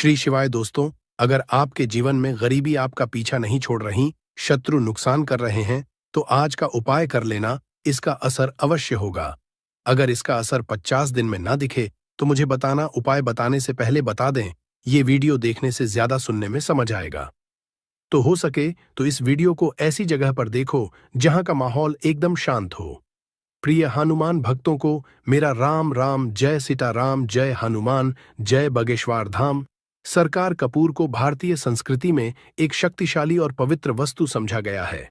श्री शिवाय दोस्तों, अगर आपके जीवन में गरीबी आपका पीछा नहीं छोड़ रही, शत्रु नुकसान कर रहे हैं, तो आज का उपाय कर लेना, इसका असर अवश्य होगा। अगर इसका असर 50 दिन में ना दिखे, तो मुझे बताना। उपाय बताने से पहले बता दें, ये वीडियो देखने से ज्यादा सुनने में समझ आएगा। तो हो सके तो इस वीडियो को ऐसी जगह पर देखो जहां का माहौल एकदम शांत हो। प्रिय हनुमान भक्तों को मेरा राम राम, जय सीताराम, जय हनुमान, जय बागेश्वर धाम। सरकार कपूर को भारतीय संस्कृति में एक शक्तिशाली और पवित्र वस्तु समझा गया है,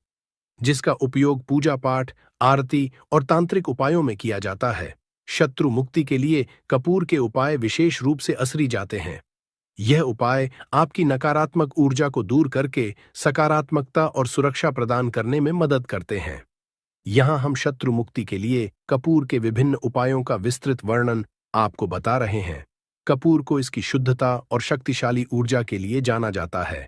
जिसका उपयोग पूजा पाठ, आरती और तांत्रिक उपायों में किया जाता है। शत्रु मुक्ति के लिए कपूर के उपाय विशेष रूप से असरी जाते हैं। यह उपाय आपकी नकारात्मक ऊर्जा को दूर करके सकारात्मकता और सुरक्षा प्रदान करने में मदद करते हैं। यहाँ हम शत्रु मुक्ति के लिए कपूर के विभिन्न उपायों का विस्तृत वर्णन आपको बता रहे हैं। कपूर को इसकी शुद्धता और शक्तिशाली ऊर्जा के लिए जाना जाता है।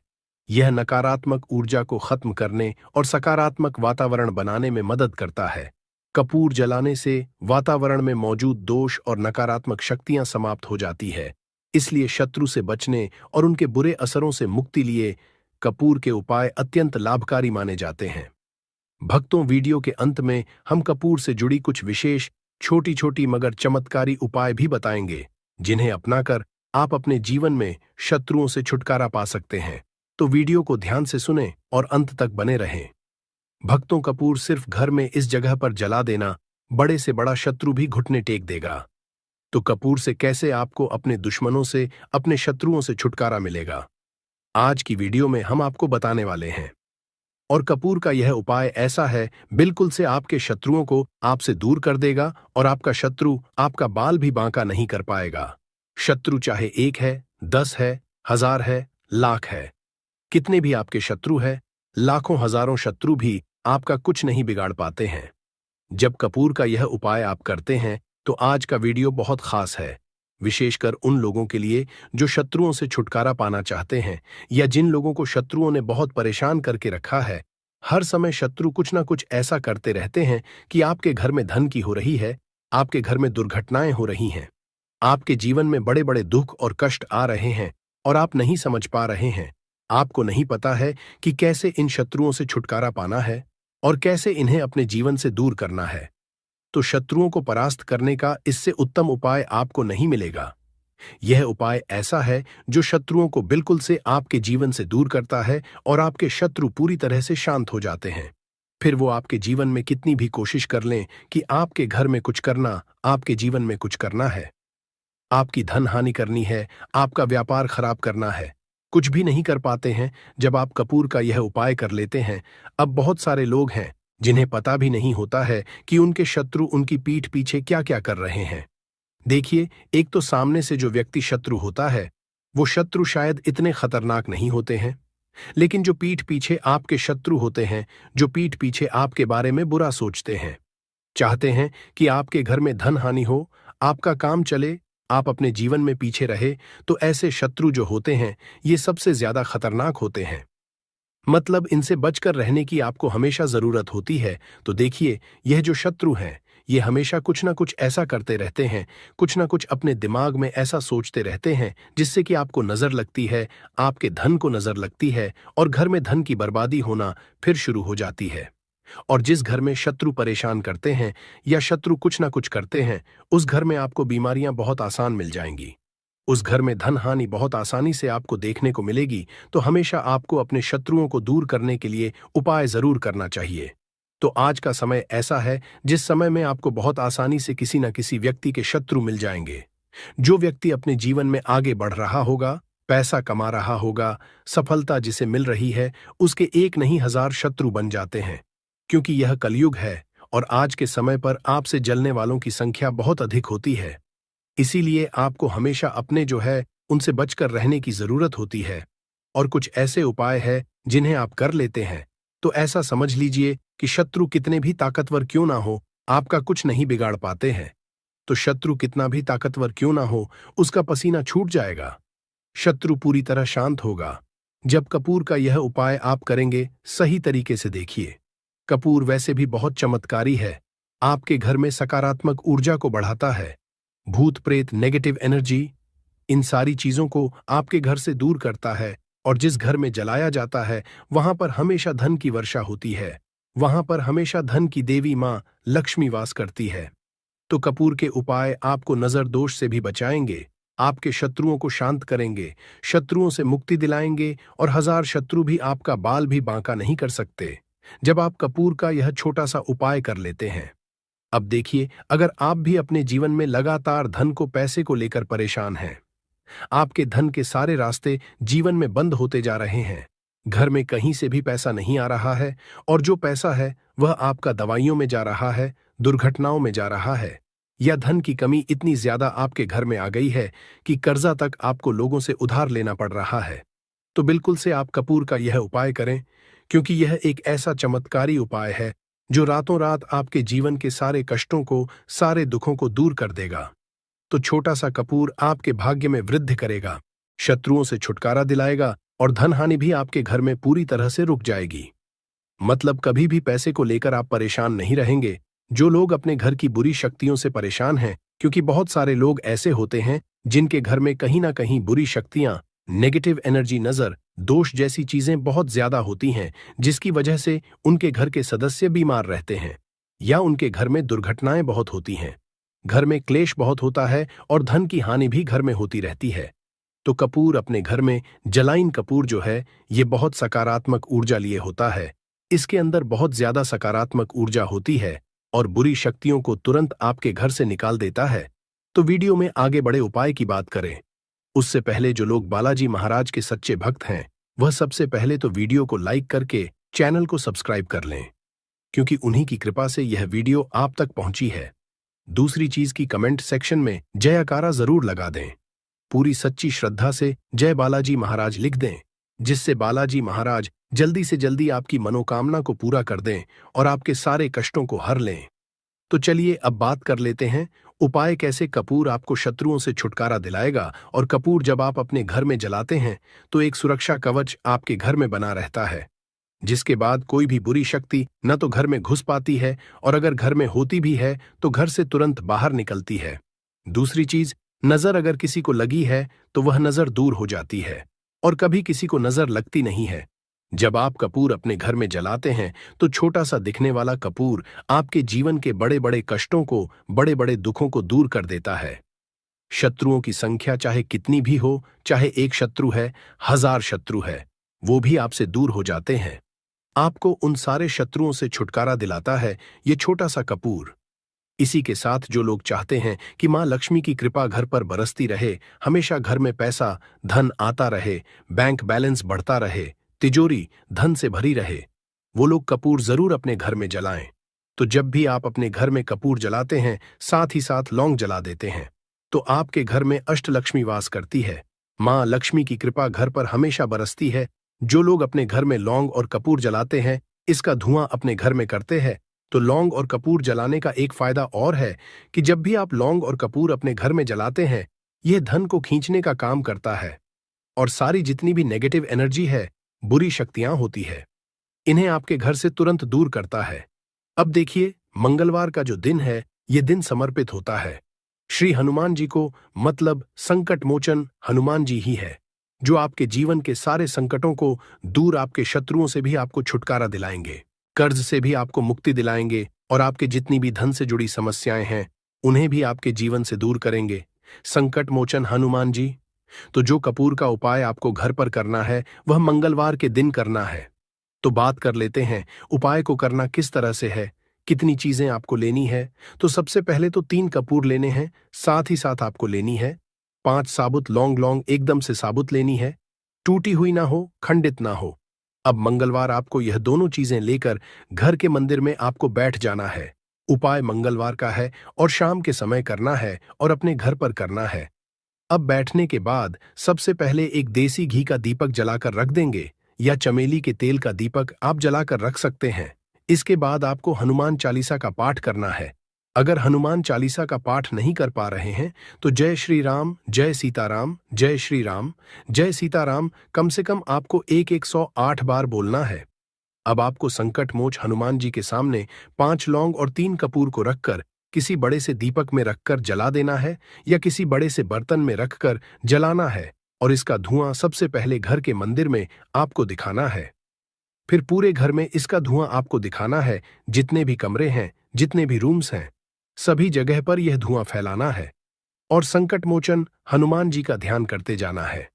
यह नकारात्मक ऊर्जा को खत्म करने और सकारात्मक वातावरण बनाने में मदद करता है। कपूर जलाने से वातावरण में मौजूद दोष और नकारात्मक शक्तियां समाप्त हो जाती है। इसलिए शत्रु से बचने और उनके बुरे असरों से मुक्ति लिए कपूर के उपाय अत्यंत लाभकारी माने जाते हैं। भक्तों, वीडियो के अंत में हम कपूर से जुड़ी कुछ विशेष छोटी छोटी मगर चमत्कारी उपाय भी बताएंगे, जिन्हें अपनाकर आप अपने जीवन में शत्रुओं से छुटकारा पा सकते हैं। तो वीडियो को ध्यान से सुनें और अंत तक बने रहें। भक्तों, कपूर सिर्फ घर में इस जगह पर जला देना, बड़े से बड़ा शत्रु भी घुटने टेक देगा। तो कपूर से कैसे आपको अपने दुश्मनों से, अपने शत्रुओं से छुटकारा मिलेगा, आज की वीडियो में हम आपको बताने वाले हैं। और कपूर का यह उपाय ऐसा है, बिल्कुल से आपके शत्रुओं को आपसे दूर कर देगा और आपका शत्रु आपका बाल भी बांका नहीं कर पाएगा। शत्रु चाहे 1 है, 10 है, 1000 है, लाख है, कितने भी आपके शत्रु है, लाखों हजारों शत्रु भी आपका कुछ नहीं बिगाड़ पाते हैं। जब कपूर का यह उपाय आप करते हैं, तो आज का वीडियो बहुत खास है, विशेषकर उन लोगों के लिए जो शत्रुओं से छुटकारा पाना चाहते हैं, या जिन लोगों को शत्रुओं ने बहुत परेशान करके रखा है। हर समय शत्रु कुछ ना कुछ ऐसा करते रहते हैं कि आपके घर में धन की हो रही है, आपके घर में दुर्घटनाएं हो रही हैं, आपके जीवन में बड़े बड़े दुख और कष्ट आ रहे हैं और आप नहीं समझ पा रहे हैं। आपको नहीं पता है कि कैसे इन शत्रुओं से छुटकारा पाना है और कैसे इन्हें अपने जीवन से दूर करना है। तो शत्रुओं को परास्त करने का इससे उत्तम उपाय आपको नहीं मिलेगा। यह उपाय ऐसा है जो शत्रुओं को बिल्कुल से आपके जीवन से दूर करता है और आपके शत्रु पूरी तरह से शांत हो जाते हैं। फिर वो आपके जीवन में कितनी भी कोशिश कर लें कि आपके घर में कुछ करना, आपके जीवन में कुछ करना है, आपकी धन हानि करनी है, आपका व्यापार खराब करना है, कुछ भी नहीं कर पाते हैं जब आप कपूर का यह उपाय कर लेते हैं। अब बहुत सारे लोग हैं जिन्हें पता भी नहीं होता है कि उनके शत्रु उनकी पीठ पीछे क्या क्या कर रहे हैं। देखिए, एक तो सामने से जो व्यक्ति शत्रु होता है, वो शत्रु शायद इतने खतरनाक नहीं होते हैं, लेकिन जो पीठ पीछे आपके शत्रु होते हैं, जो पीठ पीछे आपके बारे में बुरा सोचते हैं, चाहते हैं कि आपके घर में धन हानि हो, आपका काम चले, आप अपने जीवन में पीछे रहे, तो ऐसे शत्रु जो होते हैं, ये सबसे ज्यादा खतरनाक होते हैं। मतलब इनसे बचकर रहने की आपको हमेशा जरूरत होती है। तो देखिए, यह जो शत्रु हैं, ये हमेशा कुछ ना कुछ ऐसा करते रहते हैं, कुछ ना कुछ अपने दिमाग में ऐसा सोचते रहते हैं, जिससे कि आपको नजर लगती है, आपके धन को नजर लगती है और घर में धन की बर्बादी होना फिर शुरू हो जाती है। और जिस घर में शत्रु परेशान करते हैं या शत्रु कुछ ना कुछ करते हैं, उस घर में आपको बीमारियां बहुत आसान मिल जाएंगी। उस घर में धन हानि बहुत आसानी से आपको देखने को मिलेगी। तो हमेशा आपको अपने शत्रुओं को दूर करने के लिए उपाय जरूर करना चाहिए। तो आज का समय ऐसा है जिस समय में आपको बहुत आसानी से किसी न किसी व्यक्ति के शत्रु मिल जाएंगे। जो व्यक्ति अपने जीवन में आगे बढ़ रहा होगा, पैसा कमा रहा होगा, सफलता जिसे मिल रही है, उसके 1 नहीं 1000 शत्रु बन जाते हैं। क्योंकि यह कलयुग है और आज के समय पर आपसे जलने वालों की संख्या बहुत अधिक होती है। इसीलिए आपको हमेशा अपने जो है उनसे बचकर रहने की जरूरत होती है। और कुछ ऐसे उपाय हैं जिन्हें आप कर लेते हैं, तो ऐसा समझ लीजिए कि शत्रु कितने भी ताकतवर क्यों ना हो, आपका कुछ नहीं बिगाड़ पाते हैं। तो शत्रु कितना भी ताकतवर क्यों ना हो, उसका पसीना छूट जाएगा, शत्रु पूरी तरह शांत होगा जब कपूर का यह उपाय आप करेंगे। सही तरीके से देखिए, कपूर वैसे भी बहुत चमत्कारी है, आपके घर में सकारात्मक ऊर्जा को बढ़ाता है। भूत प्रेत, नेगेटिव एनर्जी, इन सारी चीजों को आपके घर से दूर करता है और जिस घर में जलाया जाता है वहां पर हमेशा धन की वर्षा होती है। वहां पर हमेशा धन की देवी मां लक्ष्मी वास करती है। तो कपूर के उपाय आपको नजर दोष से भी बचाएंगे, आपके शत्रुओं को शांत करेंगे, शत्रुओं से मुक्ति दिलाएंगे और 1000 शत्रु भी आपका बाल भी बांका नहीं कर सकते जब आप कपूर का यह छोटा सा उपाय कर लेते हैं। अब देखिए, अगर आप भी अपने जीवन में लगातार धन को पैसे को लेकर परेशान हैं, आपके धन के सारे रास्ते जीवन में बंद होते जा रहे हैं, घर में कहीं से भी पैसा नहीं आ रहा है और जो पैसा है वह आपका दवाइयों में जा रहा है, दुर्घटनाओं में जा रहा है, या धन की कमी इतनी ज्यादा आपके घर में आ गई है कि कर्जा तक आपको लोगों से उधार लेना पड़ रहा है, तो बिल्कुल से आप कपूर का यह उपाय करें, क्योंकि यह एक ऐसा चमत्कारी उपाय है जो रातों रात आपके जीवन के सारे कष्टों को, सारे दुखों को दूर कर देगा। तो छोटा सा कपूर आपके भाग्य में वृद्धि करेगा, शत्रुओं से छुटकारा दिलाएगा और धन हानि भी आपके घर में पूरी तरह से रुक जाएगी। मतलब कभी भी पैसे को लेकर आप परेशान नहीं रहेंगे। जो लोग अपने घर की बुरी शक्तियों से परेशान हैं, क्योंकि बहुत सारे लोग ऐसे होते हैं जिनके घर में कहीं ना कहीं बुरी शक्तियां, नेगेटिव एनर्जी, नजर दोष जैसी चीजें बहुत ज्यादा होती हैं, जिसकी वजह से उनके घर के सदस्य बीमार रहते हैं या उनके घर में दुर्घटनाएं बहुत होती हैं, घर में क्लेश बहुत होता है और धन की हानि भी घर में होती रहती है। तो कपूर अपने घर में, जलाइन कपूर जो है, ये बहुत सकारात्मक ऊर्जा लिए होता है। इसके अंदर बहुत ज्यादा सकारात्मक ऊर्जा होती है और बुरी शक्तियों को तुरंत आपके घर से निकाल देता है। तो वीडियो में आगे बड़े उपाय की बात करें उससे पहले जो लोग बालाजी महाराज के सच्चे भक्त हैं, वह सबसे पहले तो वीडियो को लाइक करके चैनल को सब्सक्राइब कर लें, क्योंकि उन्हीं की कृपा से यह वीडियो आप तक पहुंची है। दूसरी चीज की कमेंट सेक्शन में जयकारा जरूर लगा दें, पूरी सच्ची श्रद्धा से जय बालाजी महाराज लिख दें, जिससे बालाजी महाराज जल्दी से जल्दी आपकी मनोकामना को पूरा कर दें और आपके सारे कष्टों को हर लें। तो चलिए अब बात कर लेते हैं उपाय कैसे कपूर आपको शत्रुओं से छुटकारा दिलाएगा। और कपूर जब आप अपने घर में जलाते हैं तो एक सुरक्षा कवच आपके घर में बना रहता है, जिसके बाद कोई भी बुरी शक्ति न तो घर में घुस पाती है और अगर घर में होती भी है तो घर से तुरंत बाहर निकलती है। दूसरी चीज, नजर अगर किसी को लगी है तो वह नजर दूर हो जाती है और कभी किसी को नजर लगती नहीं है। जब आप कपूर अपने घर में जलाते हैं तो छोटा सा दिखने वाला कपूर आपके जीवन के बड़े बड़े कष्टों को, बड़े बड़े दुखों को दूर कर देता है। शत्रुओं की संख्या चाहे कितनी भी हो, चाहे एक शत्रु है, 1000 शत्रु है, वो भी आपसे दूर हो जाते हैं। आपको उन सारे शत्रुओं से छुटकारा दिलाता है ये छोटा सा कपूर। इसी के साथ जो लोग चाहते हैं कि मां लक्ष्मी की कृपा घर पर बरसती रहे, हमेशा घर में पैसा धन आता रहे, बैंक बैलेंस बढ़ता रहे, तिजोरी धन से भरी रहे, वो लोग कपूर जरूर अपने घर में जलाएं। तो जब भी आप अपने घर में कपूर जलाते हैं, साथ ही साथ लौंग जला देते हैं, तो आपके घर में अष्टलक्ष्मी वास करती है, मां लक्ष्मी की कृपा घर पर हमेशा बरसती है। जो लोग अपने घर में लौंग और कपूर जलाते हैं, इसका धुआं अपने घर में करते हैं, तो लौंग और कपूर जलाने का एक फायदा और है कि जब भी आप लौंग और कपूर अपने घर में जलाते हैं, यह धन को खींचने का काम करता है और सारी जितनी भी नेगेटिव एनर्जी है, बुरी शक्तियां होती है, इन्हें आपके घर से तुरंत दूर करता है। अब देखिए, मंगलवार का जो दिन है, यह दिन समर्पित होता है श्री हनुमान जी को, मतलब संकट मोचन हनुमान जी ही है, जो आपके जीवन के सारे संकटों को दूर, आपके शत्रुओं से भी आपको छुटकारा दिलाएंगे, कर्ज से भी आपको मुक्ति दिलाएंगे और आपके जितनी भी धन से जुड़ी समस्याएं हैं उन्हें भी आपके जीवन से दूर करेंगे। संकट मोचन हनुमान जी। तो जो कपूर का उपाय आपको घर पर करना है वह मंगलवार के दिन करना है। तो बात कर लेते हैं उपाय को करना किस तरह से है, कितनी चीजें आपको लेनी है। तो सबसे पहले तो 3 कपूर लेने हैं, साथ ही साथ आपको लेनी है 5 साबुत लौंग, लौंग एकदम से साबुत लेनी है, टूटी हुई ना हो, खंडित ना हो। अब मंगलवार आपको यह दोनों चीजें लेकर घर के मंदिर में आपको बैठ जाना है। उपाय मंगलवार का है और शाम के समय करना है और अपने घर पर करना है। अब बैठने के बाद सबसे पहले एक देसी घी का दीपक जलाकर रख देंगे या चमेली के तेल का दीपक आप जलाकर रख सकते हैं। इसके बाद आपको हनुमान चालीसा का पाठ करना है। अगर हनुमान चालीसा का पाठ नहीं कर पा रहे हैं तो जय श्री राम, जय सीताराम, जय श्री राम, जय सीताराम कम से कम आपको 108 बार बोलना है। अब आपको संकट मोच हनुमान जी के सामने 5 लौंग और 3 कपूर को रखकर किसी बड़े से दीपक में रखकर जला देना है या किसी बड़े से बर्तन में रखकर जलाना है, और इसका धुआं सबसे पहले घर के मंदिर में आपको दिखाना है। फिर पूरे घर में इसका धुआं आपको दिखाना है, जितने भी कमरे हैं, जितने भी रूम्स हैं, सभी जगह पर यह धुआं फैलाना है और संकट मोचन हनुमान जी का ध्यान करते जाना है।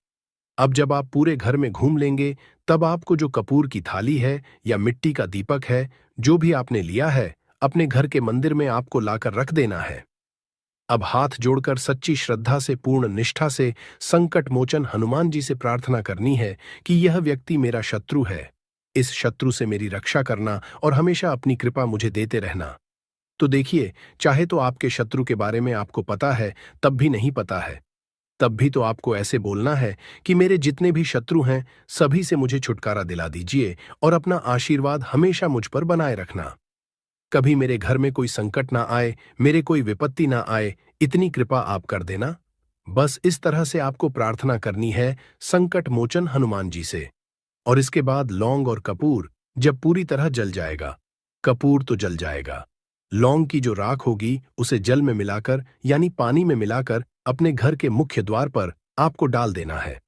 अब जब आप पूरे घर में घूम लेंगे, तब आपको जो कपूर की थाली है या मिट्टी का दीपक है, जो भी आपने लिया है, अपने घर के मंदिर में आपको लाकर रख देना है। अब हाथ जोड़कर सच्ची श्रद्धा से, पूर्ण निष्ठा से संकट मोचन हनुमान जी से प्रार्थना करनी है कि यह व्यक्ति मेरा शत्रु है, इस शत्रु से मेरी रक्षा करना और हमेशा अपनी कृपा मुझे देते रहना। तो देखिए, चाहे तो आपके शत्रु के बारे में आपको पता है, तब भी नहीं पता है, तब भी तो आपको ऐसे बोलना है कि मेरे जितने भी शत्रु हैं, सभी से मुझे छुटकारा दिला दीजिए और अपना आशीर्वाद हमेशा मुझ पर बनाए रखना। कभी मेरे घर में कोई संकट ना आए, मेरे कोई विपत्ति ना आए, इतनी कृपा आप कर देना। बस इस तरह से आपको प्रार्थना करनी है संकट मोचन हनुमान जी से। और इसके बाद लौंग और कपूर जब पूरी तरह जल जाएगा, कपूर तो जल जाएगा, लौंग की जो राख होगी उसे जल में मिलाकर यानी पानी में मिलाकर अपने घर के मुख्य द्वार पर आपको डाल देना है।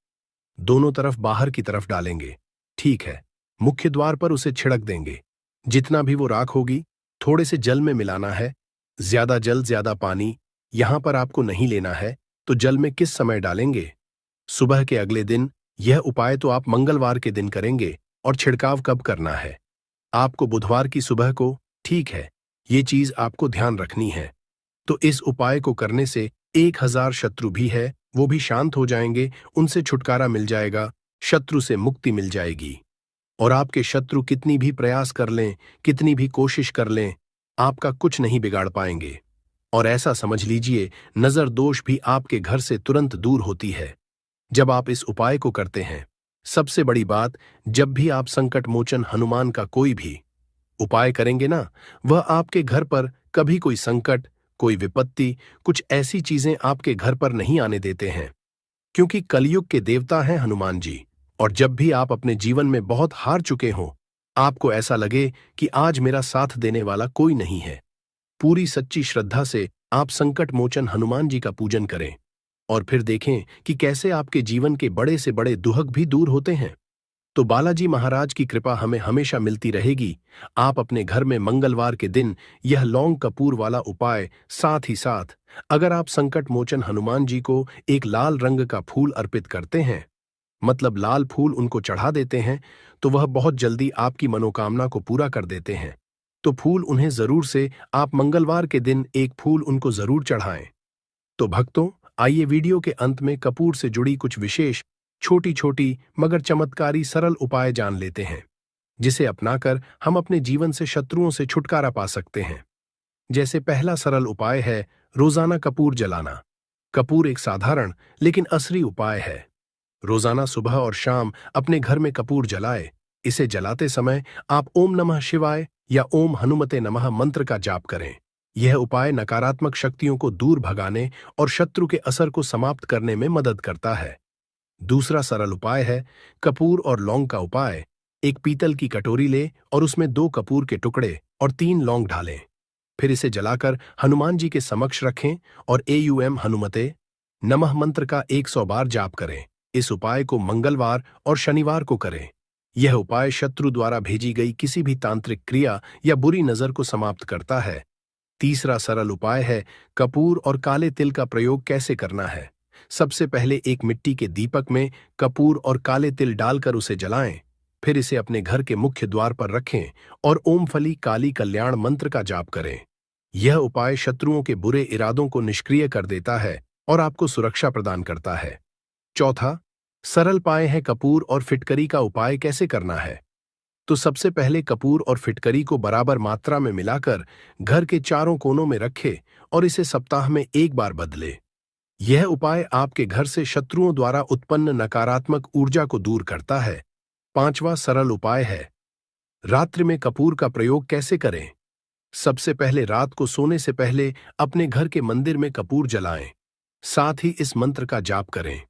दोनों तरफ बाहर की तरफ डालेंगे, ठीक है। मुख्य द्वार पर उसे छिड़क देंगे। जितना भी वो राख होगी थोड़े से जल में मिलाना है, ज्यादा जल ज्यादा पानी यहां पर आपको नहीं लेना है। तो जल में किस समय डालेंगे? सुबह के अगले दिन। यह उपाय तो आप मंगलवार के दिन करेंगे। और छिड़काव कब करना है? आपको बुधवार की सुबह को, ठीक है। ये चीज आपको ध्यान रखनी है। तो इस उपाय को करने से 1000 शत्रु भी है वो भी शांत हो जाएंगे, उनसे छुटकारा मिल जाएगा, शत्रु से मुक्ति मिल जाएगी। और आपके शत्रु कितनी भी प्रयास कर लें, कितनी भी कोशिश कर लें, आपका कुछ नहीं बिगाड़ पाएंगे। और ऐसा समझ लीजिए, नजर दोष भी आपके घर से तुरंत दूर होती है जब आप इस उपाय को करते हैं। सबसे बड़ी बात, जब भी आप संकट मोचन हनुमान का कोई भी उपाय करेंगे ना, वह आपके घर पर कभी कोई संकट, कोई विपत्ति, कुछ ऐसी चीजें आपके घर पर नहीं आने देते हैं, क्योंकि कलयुग के देवता हैं हनुमान जी। और जब भी आप अपने जीवन में बहुत हार चुके हों, आपको ऐसा लगे कि आज मेरा साथ देने वाला कोई नहीं है, पूरी सच्ची श्रद्धा से आप संकट मोचन हनुमान जी का पूजन करें और फिर देखें कि कैसे आपके जीवन के बड़े से बड़े दुहक भी दूर होते हैं। तो बालाजी महाराज की कृपा हमें हमेशा मिलती रहेगी। आप अपने घर में मंगलवार के दिन यह लौंग कपूर वाला उपाय, साथ ही साथ अगर आप संकट मोचन हनुमान जी को एक लाल रंग का फूल अर्पित करते हैं, मतलब लाल फूल उनको चढ़ा देते हैं, तो वह बहुत जल्दी आपकी मनोकामना को पूरा कर देते हैं। तो फूल उन्हें जरूर से आप मंगलवार के दिन एक फूल उनको जरूर चढ़ाएं। तो भक्तों, आइए वीडियो के अंत में कपूर से जुड़ी कुछ विशेष छोटी छोटी मगर चमत्कारी सरल उपाय जान लेते हैं, जिसे अपनाकर हम अपने जीवन से शत्रुओं से छुटकारा पा सकते हैं। जैसे पहला सरल उपाय है रोजाना कपूर जलाना। कपूर एक साधारण लेकिन असली उपाय है। रोजाना सुबह और शाम अपने घर में कपूर जलाए। इसे जलाते समय आप ओम नमः शिवाय या ओम हनुमते नमः मंत्र का जाप करें। यह उपाय नकारात्मक शक्तियों को दूर भगाने और शत्रु के असर को समाप्त करने में मदद करता है। दूसरा सरल उपाय है कपूर और लौंग का उपाय। एक पीतल की कटोरी ले और उसमें 2 कपूर के टुकड़े और 3 लौंग डालें। फिर इसे जलाकर हनुमान जी के समक्ष रखें और एयूएम हनुमते नमः मंत्र का 100 बार जाप करें। इस उपाय को मंगलवार और शनिवार को करें। यह उपाय शत्रु द्वारा भेजी गई किसी भी तांत्रिक क्रिया या बुरी नजर को समाप्त करता है। तीसरा सरल उपाय है कपूर और काले तिल का प्रयोग कैसे करना है। सबसे पहले एक मिट्टी के दीपक में कपूर और काले तिल डालकर उसे जलाएं। फिर इसे अपने घर के मुख्य द्वार पर रखें और ओम फली काली कल्याण मंत्र का जाप करें। यह उपाय शत्रुओं के बुरे इरादों को निष्क्रिय कर देता है और आपको सुरक्षा प्रदान करता है। चौथा सरल उपाय है कपूर और फिटकरी का उपाय कैसे करना है। तो सबसे पहले कपूर और फिटकरी को बराबर मात्रा में मिलाकर घर के चारों कोनों में रखें और इसे सप्ताह में 1 बार बदले। यह उपाय आपके घर से शत्रुओं द्वारा उत्पन्न नकारात्मक ऊर्जा को दूर करता है। पांचवा सरल उपाय है रात्रि में कपूर का प्रयोग कैसे करें। सबसे पहले रात को सोने से पहले अपने घर के मंदिर में कपूर जलाएं। साथ ही इस मंत्र का जाप करें।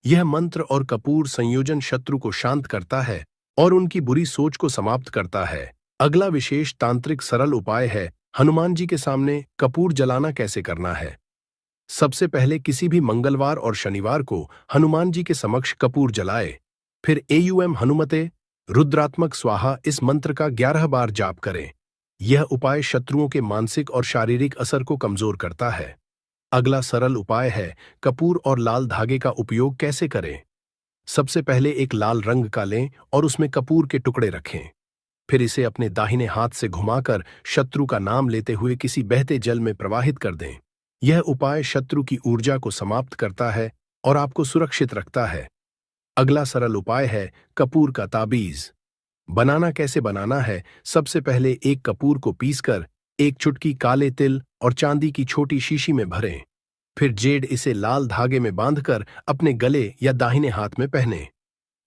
यह मंत्र और कपूर संयोजन शत्रु को शांत करता है और उनकी बुरी सोच को समाप्त करता है। अगला विशेष तांत्रिक सरल उपाय है हनुमान जी के सामने कपूर जलाना कैसे करना है। सबसे पहले किसी भी मंगलवार और शनिवार को हनुमान जी के समक्ष कपूर जलाए। फिर एयुएम हनुमते रुद्रात्मक स्वाहा इस मंत्र का 11 बार जाप करें। यह उपाय शत्रुओं के मानसिक और शारीरिक असर को कमजोर करता है। अगला सरल उपाय है कपूर और लाल धागे का उपयोग कैसे करें। सबसे पहले एक लाल रंग का लें और उसमें कपूर के टुकड़े रखें। फिर इसे अपने दाहिने हाथ से घुमाकर शत्रु का नाम लेते हुए किसी बहते जल में प्रवाहित कर दें। यह उपाय शत्रु की ऊर्जा को समाप्त करता है और आपको सुरक्षित रखता है। अगला सरल उपाय है कपूर का ताबीज। बनाना कैसे बनाना है। सबसे पहले एक कपूर को पीसकर एक चुटकी काले तिल और चांदी की छोटी शीशी में भरें। फिर जेड इसे लाल धागे में बांधकर अपने गले या दाहिने हाथ में पहने।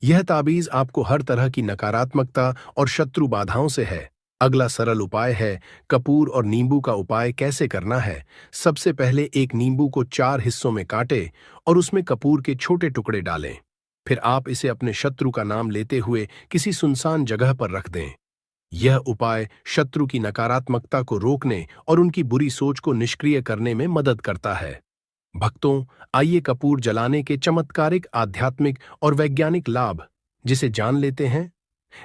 यह ताबीज आपको हर तरह की नकारात्मकता और शत्रु बाधाओं से है। अगला सरल उपाय है कपूर और नींबू का उपाय कैसे करना है। सबसे पहले एक नींबू को 4 हिस्सों में काटें और उसमें कपूर के छोटे टुकड़े डालें। फिर आप इसे अपने शत्रु का नाम लेते हुए किसी सुनसान जगह पर रख दें। यह उपाय शत्रु की नकारात्मकता को रोकने और उनकी बुरी सोच को निष्क्रिय करने में मदद करता है। भक्तों, आइए कपूर जलाने के चमत्कारिक आध्यात्मिक और वैज्ञानिक लाभ जिसे जान लेते हैं।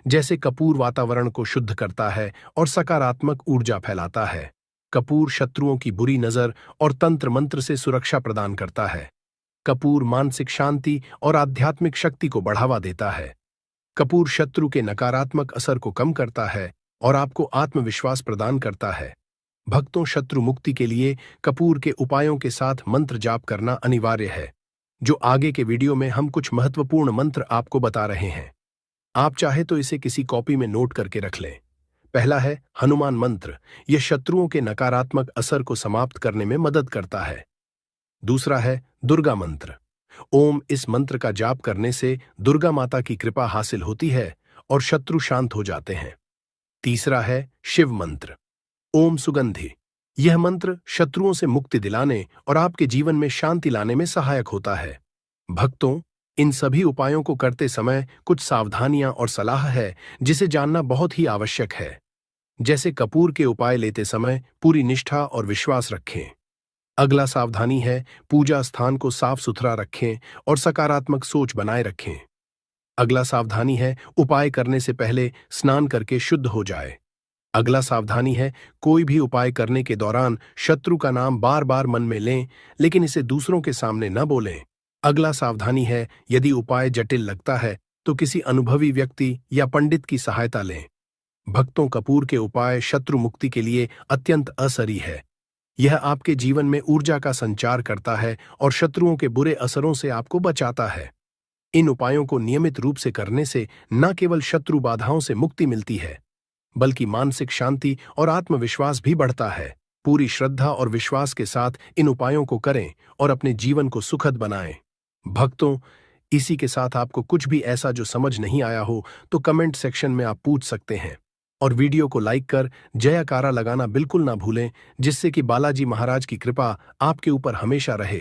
जैसे कपूर वातावरण को शुद्ध करता है और सकारात्मक ऊर्जा फैलाता है। कपूर शत्रुओं की बुरी नजर और तंत्र मंत्र से सुरक्षा प्रदान करता है। कपूर मानसिक शांति और आध्यात्मिक शक्ति को बढ़ावा देता है। कपूर शत्रु के नकारात्मक असर को कम करता है और आपको आत्मविश्वास प्रदान करता है। भक्तों, शत्रु मुक्ति के लिए कपूर के उपायों के साथ मंत्र जाप करना अनिवार्य है। जो आगे के वीडियो में हम कुछ महत्वपूर्ण मंत्र आपको बता रहे हैं। आप चाहे तो इसे किसी कॉपी में नोट करके रख लें। पहला है हनुमान मंत्र। यह शत्रुओं के नकारात्मक असर को समाप्त करने में मदद करता है। दूसरा है दुर्गा मंत्र। ओम इस मंत्र का जाप करने से दुर्गा माता की कृपा हासिल होती है और शत्रु शांत हो जाते हैं। तीसरा है शिव मंत्र। ओम सुगंधि। यह मंत्र शत्रुओं से मुक्ति दिलाने और आपके जीवन में शांति लाने में सहायक होता है। भक्तों, इन सभी उपायों को करते समय कुछ सावधानियां और सलाह है जिसे जानना बहुत ही आवश्यक है। जैसे कपूर के उपाय लेते समय पूरी निष्ठा और विश्वास रखें। अगला सावधानी है पूजा स्थान को साफ सुथरा रखें और सकारात्मक सोच बनाए रखें। अगला सावधानी है उपाय करने से पहले स्नान करके शुद्ध हो जाए। अगला सावधानी है कोई भी उपाय करने के दौरान शत्रु का नाम बार बार मन में लें, लेकिन इसे दूसरों के सामने न बोलें। अगला सावधानी है यदि उपाय जटिल लगता है तो किसी अनुभवी व्यक्ति या पंडित की सहायता लें। भक्तों, कपूर के उपाय शत्रु मुक्ति के लिए अत्यंत असरी है। यह आपके जीवन में ऊर्जा का संचार करता है और शत्रुओं के बुरे असरों से आपको बचाता है। इन उपायों को नियमित रूप से करने से न केवल शत्रु बाधाओं से मुक्ति मिलती है, बल्कि मानसिक शांति और आत्मविश्वास भी बढ़ता है। पूरी श्रद्धा और विश्वास के साथ इन उपायों को करें और अपने जीवन को सुखद बनाएं। भक्तों, इसी के साथ आपको कुछ भी ऐसा जो समझ नहीं आया हो तो कमेंट सेक्शन में आप पूछ सकते हैं और वीडियो को लाइक कर जयकारा लगाना बिल्कुल ना भूलें, जिससे कि बालाजी महाराज की कृपा आपके ऊपर हमेशा रहे।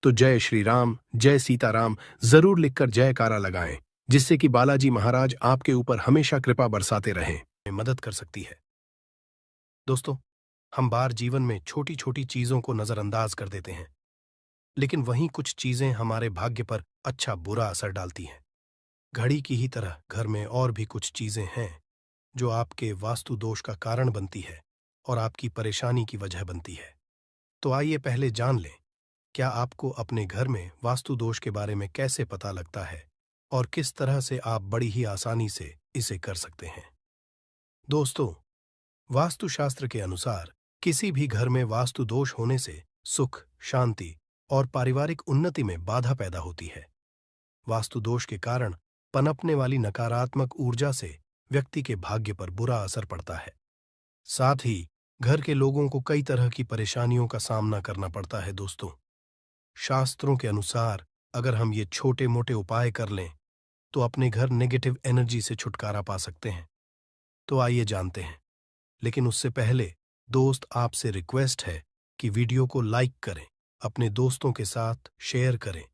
तो जय श्री राम, जय सीताराम जरूर लिखकर जयकारा लगाएं, जिससे कि बालाजी महाराज आपके ऊपर हमेशा कृपा बरसाते रहें। मदद कर सकती है। दोस्तों, हम बार जीवन में छोटी छोटी चीजों को नजरअंदाज कर देते हैं, लेकिन वहीं कुछ चीजें हमारे भाग्य पर अच्छा बुरा असर डालती हैं। घड़ी की ही तरह घर में और भी कुछ चीजें हैं जो आपके वास्तु दोष का कारण बनती है और आपकी परेशानी की वजह बनती है। तो आइए पहले जान लें, क्या आपको अपने घर में वास्तु दोष के बारे में कैसे पता लगता है और किस तरह से आप बड़ी ही आसानी से इसे कर सकते हैं। दोस्तों, वास्तुशास्त्र के अनुसार किसी भी घर में वास्तु दोष होने से सुख, शांति और पारिवारिक उन्नति में बाधा पैदा होती है। वास्तु दोष के कारण पनपने वाली नकारात्मक ऊर्जा से व्यक्ति के भाग्य पर बुरा असर पड़ता है। साथ ही घर के लोगों को कई तरह की परेशानियों का सामना करना पड़ता है। दोस्तों, शास्त्रों के अनुसार अगर हम ये छोटे मोटे उपाय कर लें तो अपने घर नेगेटिव एनर्जी से छुटकारा पा सकते हैं। तो आइए जानते हैं, लेकिन उससे पहले दोस्त, आपसे रिक्वेस्ट है कि वीडियो को लाइक करें, अपने दोस्तों के साथ शेयर करें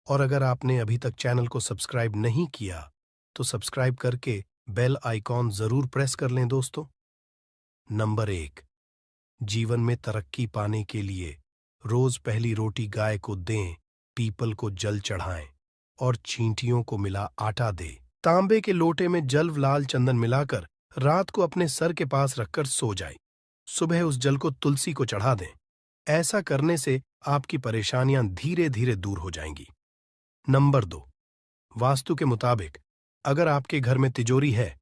और अगर आपने अभी तक चैनल को सब्सक्राइब नहीं किया तो सब्सक्राइब करके बेल आइकॉन जरूर प्रेस कर लें। दोस्तों, नंबर 1, जीवन में तरक्की पाने के लिए रोज पहली रोटी गाय को दें, पीपल को जल चढ़ाएं और चींटियों को मिला आटा दे। तांबे के लोटे में जल लाल चंदन मिलाकर रात को अपने सर के पास रखकर सो जाए। सुबह उस जल को तुलसी को चढ़ा दें। ऐसा करने से आपकी परेशानियां धीरे धीरे दूर हो जाएंगी। नंबर 2, वास्तु के मुताबिक अगर आपके घर में तिजोरी है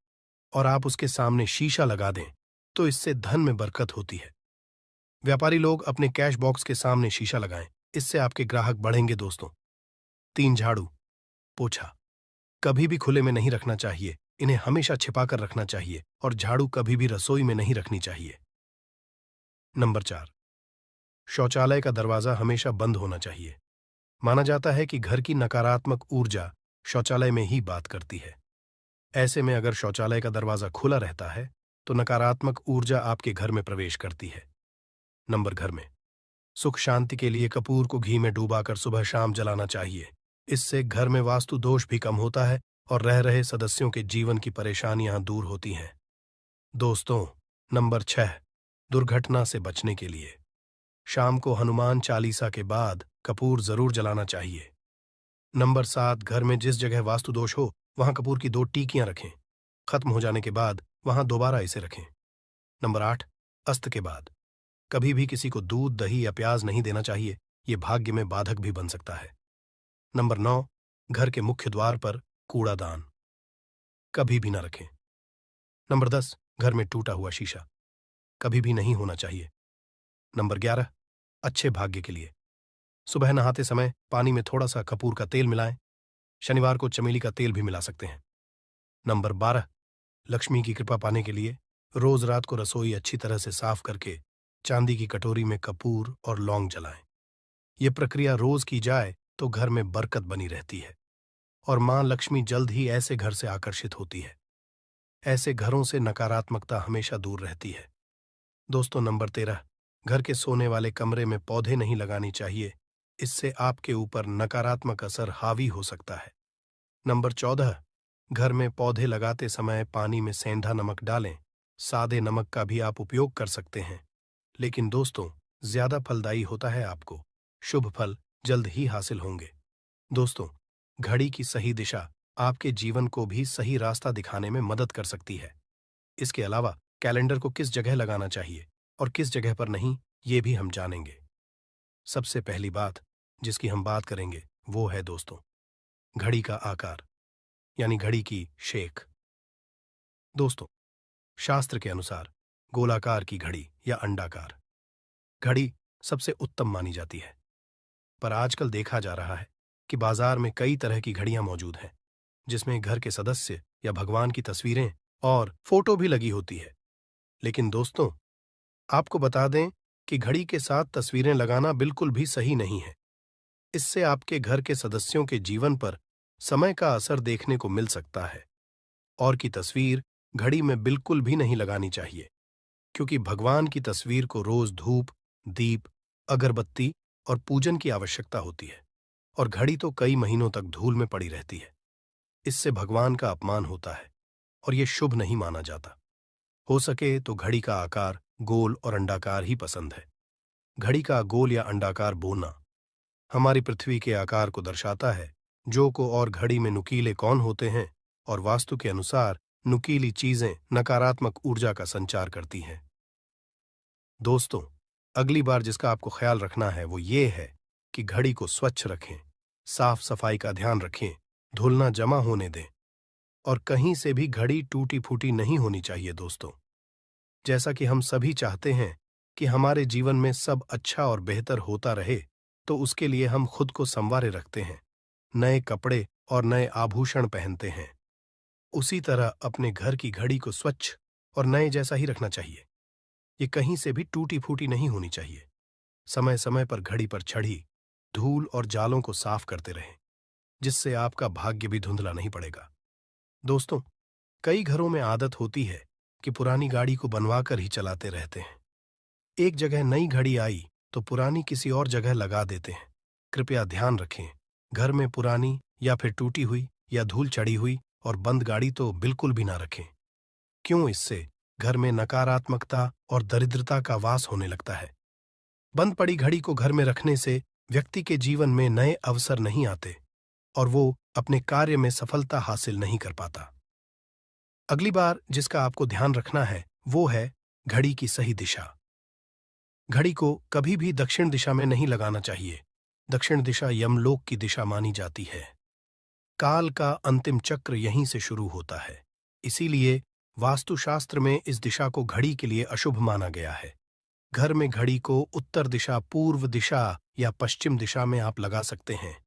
और आप उसके सामने शीशा लगा दें तो इससे धन में बरकत होती है। व्यापारी लोग अपने कैश बॉक्स के सामने शीशा लगाएं, इससे आपके ग्राहक बढ़ेंगे दोस्तों। 3, झाड़ू पोछा कभी भी खुले में नहीं रखना चाहिए, इन्हें हमेशा छिपाकर रखना चाहिए और झाड़ू कभी भी रसोई में नहीं रखनी चाहिए। नंबर 4, शौचालय का दरवाजा हमेशा बंद होना चाहिए। माना जाता है कि घर की नकारात्मक ऊर्जा शौचालय में ही बात करती है। ऐसे में अगर शौचालय का दरवाजा खुला रहता है तो नकारात्मक ऊर्जा आपके घर में प्रवेश करती है। नंबर घर में सुख शांति के लिए कपूर को घी में डूबाकर सुबह शाम जलाना चाहिए। इससे घर में वास्तु दोष भी कम होता है और रह रहे सदस्यों के जीवन की परेशानियां दूर होती हैं। दोस्तों, नंबर 6, दुर्घटना से बचने के लिए शाम को हनुमान चालीसा के बाद कपूर जरूर जलाना चाहिए। नंबर 7, घर में जिस जगह वास्तु दोष हो वहां कपूर की 2 टीकियां रखें। खत्म हो जाने के बाद वहां दोबारा इसे रखें। नंबर 8, अस्त के बाद कभी भी किसी को दूध, दही या प्याज नहीं देना चाहिए, यह भाग्य में बाधक भी बन सकता है। नंबर 9, घर के मुख्य द्वार पर कूड़ादान कभी भी न रखें। नंबर 10, घर में टूटा हुआ शीशा कभी भी नहीं होना चाहिए। नंबर 11, अच्छे भाग्य के लिए सुबह नहाते समय पानी में थोड़ा सा कपूर का तेल मिलाएं। शनिवार को चमेली का तेल भी मिला सकते हैं। नंबर 12, लक्ष्मी की कृपा पाने के लिए रोज रात को रसोई अच्छी तरह से साफ करके चांदी की कटोरी में कपूर और लौंग जलाएं। यह प्रक्रिया रोज की जाए तो घर में बरकत बनी रहती है और मां लक्ष्मी जल्द ही ऐसे घर से आकर्षित होती है। ऐसे घरों से नकारात्मकता हमेशा दूर रहती है। दोस्तों, नंबर 13, घर के सोने वाले कमरे में पौधे नहीं लगानी चाहिए, इससे आपके ऊपर नकारात्मक असर हावी हो सकता है। नंबर 14, घर में पौधे लगाते समय पानी में सेंधा नमक डालें। सादे नमक का भी आप उपयोग कर सकते हैं, लेकिन दोस्तों ज्यादा फलदायी होता है। आपको शुभ फल जल्द ही हासिल होंगे। दोस्तों, घड़ी की सही दिशा आपके जीवन को भी सही रास्ता दिखाने में मदद कर सकती है। इसके अलावा कैलेंडर को किस जगह लगाना चाहिए और किस जगह पर नहीं, ये भी हम जानेंगे। सबसे पहली बात जिसकी हम बात करेंगे वो है दोस्तों घड़ी का आकार, यानी घड़ी की शेख। दोस्तों, शास्त्र के अनुसार गोलाकार की घड़ी या अंडाकार घड़ी सबसे उत्तम मानी जाती है, पर आजकल देखा जा रहा है कि बाजार में कई तरह की घड़ियां मौजूद हैं जिसमें घर के सदस्य या भगवान की तस्वीरें और फोटो भी लगी होती है। लेकिन दोस्तों, आपको बता दें कि घड़ी के साथ तस्वीरें लगाना बिल्कुल भी सही नहीं है। इससे आपके घर के सदस्यों के जीवन पर समय का असर देखने को मिल सकता है। और की तस्वीर घड़ी में बिल्कुल भी नहीं लगानी चाहिए, क्योंकि भगवान की तस्वीर को रोज धूप, दीप, अगरबत्ती और पूजन की आवश्यकता होती है और घड़ी तो कई महीनों तक धूल में पड़ी रहती है। इससे भगवान का अपमान होता है और यह शुभ नहीं माना जाता। हो सके तो घड़ी का आकार गोल और अंडाकार ही पसंद है। घड़ी का गोल या अंडाकार बोना हमारी पृथ्वी के आकार को दर्शाता है। जो को और घड़ी में नुकीले कौन होते हैं और वास्तु के अनुसार नुकीली चीजें नकारात्मक ऊर्जा का संचार करती हैं। दोस्तों, अगली बार जिसका आपको ख्याल रखना है वो ये है कि घड़ी को स्वच्छ रखें, साफ सफाई का ध्यान रखें, धूल ना जमा होने दें और कहीं से भी घड़ी टूटी फूटी नहीं होनी चाहिए। दोस्तों, जैसा कि हम सभी चाहते हैं कि हमारे जीवन में सब अच्छा और बेहतर होता रहे, तो उसके लिए हम खुद को संवारे रखते हैं, नए कपड़े और नए आभूषण पहनते हैं। उसी तरह अपने घर की घड़ी को स्वच्छ और नए जैसा ही रखना चाहिए। ये कहीं से भी टूटी फूटी नहीं होनी चाहिए। समय समय पर घड़ी पर चढ़ी धूल और जालों को साफ करते रहें, जिससे आपका भाग्य भी धुंधला नहीं पड़ेगा। दोस्तों, कई घरों में आदत होती है कि पुरानी गाड़ी को बनवा कर ही चलाते रहते हैं। एक जगह नई घड़ी आई तो पुरानी किसी और जगह लगा देते हैं। कृपया ध्यान रखें, घर में पुरानी या फिर टूटी हुई या धूल चढ़ी हुई और बंद गाड़ी तो बिल्कुल भी ना रखें। क्यों? इससे घर में नकारात्मकता और दरिद्रता का वास होने लगता है। बंद पड़ी घड़ी को घर में रखने से व्यक्ति के जीवन में नए अवसर नहीं आते और वो अपने कार्य में सफलता हासिल नहीं कर पाता। अगली बार जिसका आपको ध्यान रखना है वो है घड़ी की सही दिशा। घड़ी को कभी भी दक्षिण दिशा में नहीं लगाना चाहिए। दक्षिण दिशा यमलोक की दिशा मानी जाती है। काल का अंतिम चक्र यहीं से शुरू होता है। इसीलिए वास्तुशास्त्र में इस दिशा को घड़ी के लिए अशुभ माना गया है। घर में घड़ी को उत्तर दिशा, पूर्व दिशा या पश्चिम दिशा में आप लगा सकते हैं,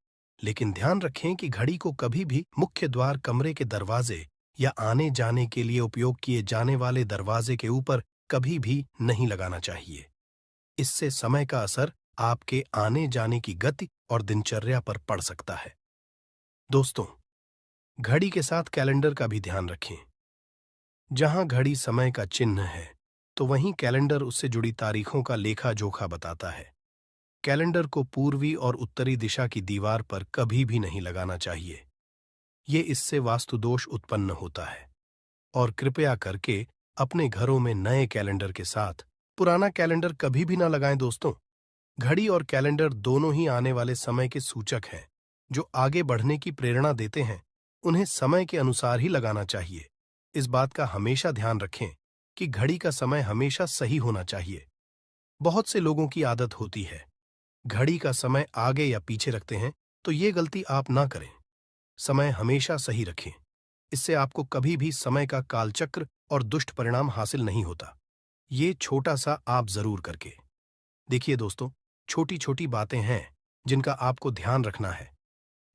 लेकिन ध्यान रखें कि घड़ी को कभी भी मुख्य द्वार, कमरे के दरवाजे या आने जाने के लिए उपयोग किए जाने वाले दरवाजे के ऊपर कभी भी नहीं लगाना चाहिए। इससे समय का असर आपके आने जाने की गति और दिनचर्या पर पड़ सकता है। दोस्तों, घड़ी के साथ कैलेंडर का भी ध्यान रखें। जहां घड़ी समय का चिन्ह है, तो वहीं कैलेंडर उससे जुड़ी तारीखों का लेखा जोखा बताता है। कैलेंडर को पूर्वी और उत्तरी दिशा की दीवार पर कभी भी नहीं लगाना चाहिए। ये इससे वास्तुदोष उत्पन्न होता है। और कृपया करके अपने घरों में नए कैलेंडर के साथ पुराना कैलेंडर कभी भी ना लगाएं। दोस्तों, घड़ी और कैलेंडर दोनों ही आने वाले समय के सूचक हैं, जो आगे बढ़ने की प्रेरणा देते हैं। उन्हें समय के अनुसार ही लगाना चाहिए। इस बात का हमेशा ध्यान रखें कि घड़ी का समय हमेशा सही होना चाहिए। बहुत से लोगों की आदत होती है घड़ी का समय आगे या पीछे रखते हैं, तो ये गलती आप ना करें। समय हमेशा सही रखें। इससे आपको कभी भी समय का कालचक्र और दुष्ट परिणाम हासिल नहीं होता। ये छोटा सा आप जरूर करके देखिए। दोस्तों, छोटी छोटी बातें हैं जिनका आपको ध्यान रखना है।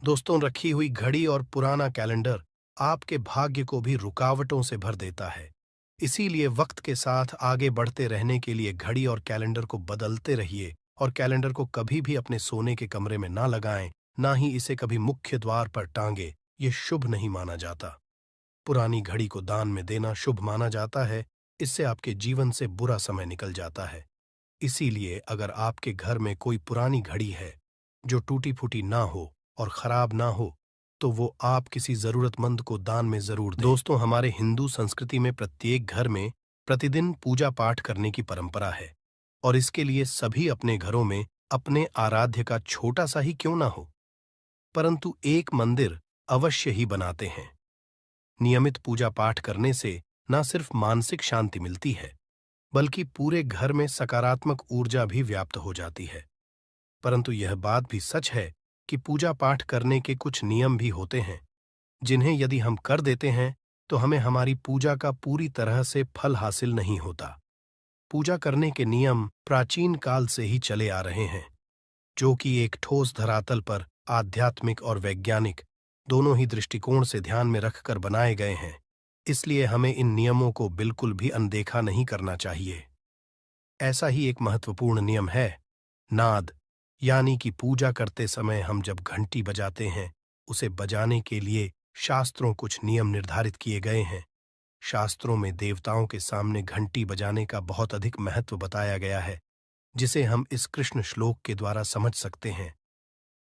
दोस्तों, रखी हुई घड़ी और पुराना कैलेंडर आपके भाग्य को भी रुकावटों से भर देता है। इसीलिए वक्त के साथ आगे बढ़ते रहने के लिए घड़ी और कैलेंडर को बदलते रहिए और कैलेंडर को कभी भी अपने सोने के कमरे में ना लगाएं, ना ही इसे कभी मुख्य द्वार पर टांगे। ये शुभ नहीं माना जाता। पुरानी घड़ी को दान में देना शुभ माना जाता है। इससे आपके जीवन से बुरा समय निकल जाता है। इसीलिए अगर आपके घर में कोई पुरानी घड़ी है जो टूटी फूटी ना हो और खराब ना हो, तो वो आप किसी जरूरतमंद को दान में जरूर दें। दोस्तों, हमारे हिंदू संस्कृति में प्रत्येक घर में प्रतिदिन पूजा पाठ करने की परंपरा है और इसके लिए सभी अपने घरों में अपने आराध्य का छोटा सा ही क्यों ना हो, परंतु एक मंदिर अवश्य ही बनाते हैं। नियमित पूजा पाठ करने से न सिर्फ मानसिक शांति मिलती है, बल्कि पूरे घर में सकारात्मक ऊर्जा भी व्याप्त हो जाती है। परंतु यह बात भी सच है कि पूजा पाठ करने के कुछ नियम भी होते हैं, जिन्हें यदि हम कर देते हैं तो हमें हमारी पूजा का पूरी तरह से फल हासिल नहीं होता। पूजा करने के नियम प्राचीन काल से ही चले आ रहे हैं, जो कि एक ठोस धरातल पर आध्यात्मिक और वैज्ञानिक दोनों ही दृष्टिकोण से ध्यान में रखकर बनाए गए हैं। इसलिए हमें इन नियमों को बिल्कुल भी अनदेखा नहीं करना चाहिए। ऐसा ही एक महत्वपूर्ण नियम है नाद, यानी कि पूजा करते समय हम जब घंटी बजाते हैं, उसे बजाने के लिए शास्त्रों कुछ नियम निर्धारित किए गए हैं। शास्त्रों में देवताओं के सामने घंटी बजाने का बहुत अधिक महत्व बताया गया है, जिसे हम इस कृष्ण श्लोक के द्वारा समझ सकते हैं।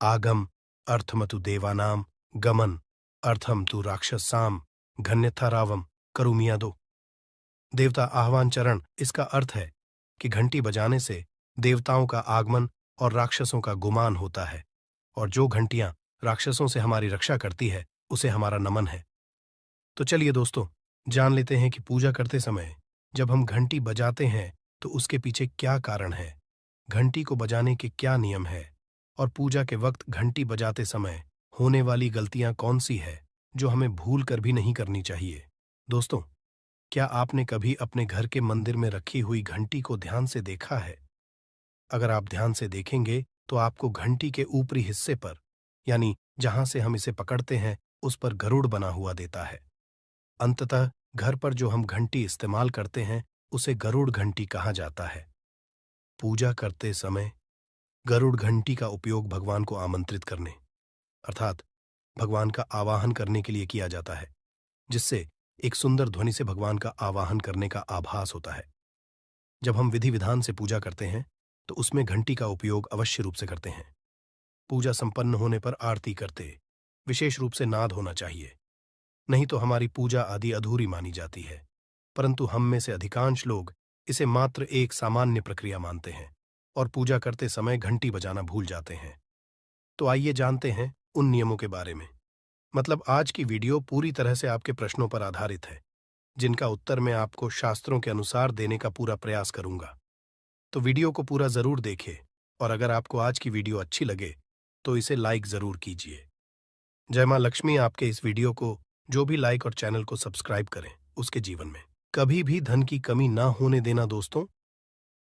आगम अर्थमतु देवानाम गमन अर्थम तु राक्षसाम घन्यथा रावम करुमियादो। देवता आह्वान चरण, इसका अर्थ है कि घंटी बजाने से देवताओं का आगमन और राक्षसों का गुमान होता है, और जो घंटियां राक्षसों से हमारी रक्षा करती है उसे हमारा नमन है। तो चलिए दोस्तों, जान लेते हैं कि पूजा करते समय जब हम घंटी बजाते हैं तो उसके पीछे क्या कारण है, घंटी को बजाने के क्या नियम है, और पूजा के वक्त घंटी बजाते समय होने वाली गलतियां कौन सी है जो हमें भूल कर भी नहीं करनी चाहिए। दोस्तों, क्या आपने कभी अपने घर के मंदिर में रखी हुई घंटी को ध्यान से देखा है? अगर आप ध्यान से देखेंगे तो आपको घंटी के ऊपरी हिस्से पर, यानी जहां से हम इसे पकड़ते हैं, उस पर गरुड़ बना हुआ देता है। अंततः घर पर जो हम घंटी इस्तेमाल करते हैं उसे गरुड़ घंटी कहा जाता है। पूजा करते समय गरुड़ घंटी का उपयोग भगवान को आमंत्रित करने, अर्थात भगवान का आवाहन करने के लिए किया जाता है, जिससे एक सुंदर ध्वनि से भगवान का आवाहन करने का आभास होता है। जब हम विधि विधान से पूजा करते हैं तो उसमें घंटी का उपयोग अवश्य रूप से करते हैं। पूजा संपन्न होने पर आरती करते विशेष रूप से नाद होना चाहिए, नहीं तो हमारी पूजा आदि अधूरी मानी जाती है। परंतु हम में से अधिकांश लोग इसे मात्र एक सामान्य प्रक्रिया मानते हैं और पूजा करते समय घंटी बजाना भूल जाते हैं। तो आइए जानते हैं उन नियमों के बारे में। मतलब आज की वीडियो पूरी तरह से आपके प्रश्नों पर आधारित है, जिनका उत्तर मैं आपको शास्त्रों के अनुसार देने का पूरा प्रयास करूंगा। तो वीडियो को पूरा जरूर देखें और अगर आपको आज की वीडियो अच्छी लगे तो इसे लाइक जरूर कीजिए। जय मां लक्ष्मी आपके इस वीडियो को जो भी लाइक और चैनल को सब्सक्राइब करें उसके जीवन में कभी भी धन की कमी ना होने देना। दोस्तों,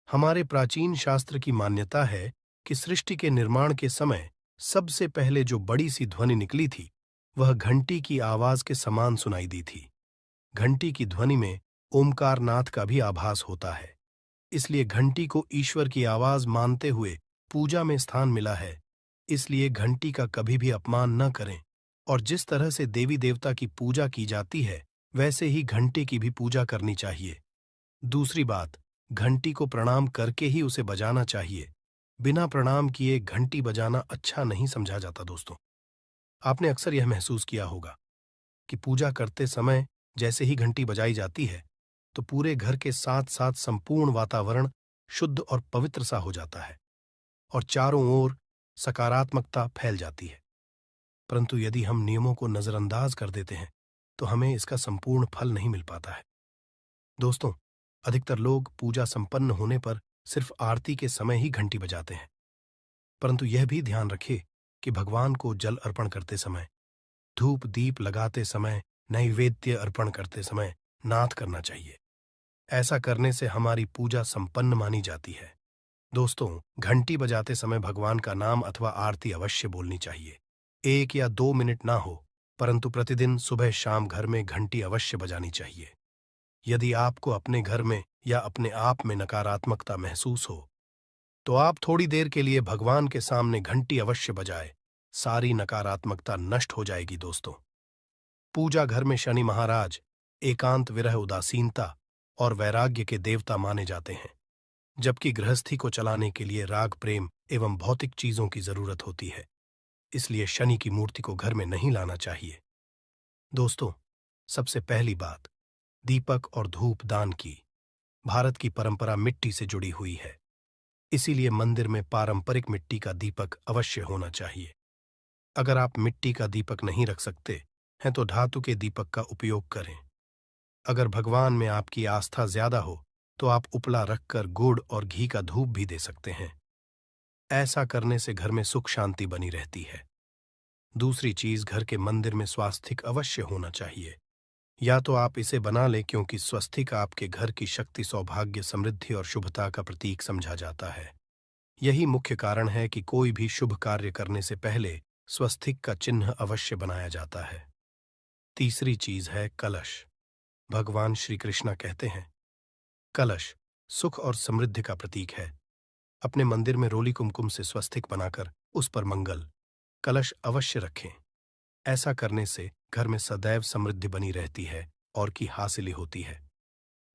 हमारे प्राचीन शास्त्र की मान्यता है कि सृष्टि के निर्माण के समय सबसे पहले जो बड़ी सी ध्वनि निकली थी वह घंटी की आवाज के समान सुनाई दी थी। घंटी की ध्वनि में ओमकार नाथ का भी आभास होता है, इसलिए घंटी को ईश्वर की आवाज मानते हुए पूजा में स्थान मिला है। इसलिए घंटी का कभी भी अपमान न करें और जिस तरह से देवी देवता की पूजा की जाती है वैसे ही घंटे की भी पूजा करनी चाहिए। दूसरी बात, घंटी को प्रणाम करके ही उसे बजाना चाहिए। बिना प्रणाम किए घंटी बजाना अच्छा नहीं समझा जाता। दोस्तों, आपने अक्सर यह महसूस किया होगा कि पूजा करते समय जैसे ही घंटी बजाई जाती है तो पूरे घर के साथ साथ संपूर्ण वातावरण शुद्ध और पवित्र सा हो जाता है और चारों ओर सकारात्मकता फैल जाती है। परंतु यदि हम नियमों को नजरअंदाज कर देते हैं तो हमें इसका संपूर्ण फल नहीं मिल पाता है। दोस्तों, अधिकतर लोग पूजा संपन्न होने पर सिर्फ आरती के समय ही घंटी बजाते हैं, परंतु यह भी ध्यान रखें कि भगवान को जल अर्पण करते समय, धूप दीप लगाते समय, नैवेद्य अर्पण करते समय नाद करना चाहिए। ऐसा करने से हमारी पूजा संपन्न मानी जाती है। दोस्तों, घंटी बजाते समय भगवान का नाम अथवा आरती अवश्य बोलनी चाहिए। 1 या 2 मिनट ना हो, परंतु प्रतिदिन सुबह शाम घर में घंटी अवश्य बजानी चाहिए। यदि आपको अपने घर में या अपने आप में नकारात्मकता महसूस हो तो आप थोड़ी देर के लिए भगवान के सामने घंटी अवश्य बजाए, सारी नकारात्मकता नष्ट हो जाएगी। दोस्तों, पूजा घर में शनि महाराज एकांत, विरह, उदासीनता और वैराग्य के देवता माने जाते हैं, जबकि गृहस्थी को चलाने के लिए राग, प्रेम एवं भौतिक चीजों की जरूरत होती है। इसलिए शनि की मूर्ति को घर में नहीं लाना चाहिए। दोस्तों, सबसे पहली बात, दीपक और धूप दान की। भारत की परंपरा मिट्टी से जुड़ी हुई है, इसीलिए मंदिर में पारंपरिक मिट्टी का दीपक अवश्य होना चाहिए। अगर आप मिट्टी का दीपक नहीं रख सकते हैं तो धातु के दीपक का उपयोग करें। अगर भगवान में आपकी आस्था ज्यादा हो तो आप उपला रखकर गुड़ और घी का धूप भी दे सकते हैं। ऐसा करने से घर में सुख शांति बनी रहती है। दूसरी चीज, घर के मंदिर में स्वास्तिक अवश्य होना चाहिए। या तो आप इसे बना लें, क्योंकि स्वस्तिक आपके घर की शक्ति, सौभाग्य, समृद्धि और शुभता का प्रतीक समझा जाता है। यही मुख्य कारण है कि कोई भी शुभ कार्य करने से पहले स्वस्तिक का चिन्ह अवश्य बनाया जाता है। तीसरी चीज है कलश। भगवान श्री कृष्ण कहते हैं, कलश सुख और समृद्धि का प्रतीक है। अपने मंदिर में रोली कुमकुम से स्वस्तिक बनाकर उस पर मंगल कलश अवश्य रखें। ऐसा करने से घर में सदैव समृद्धि बनी रहती है और की हासिली होती है।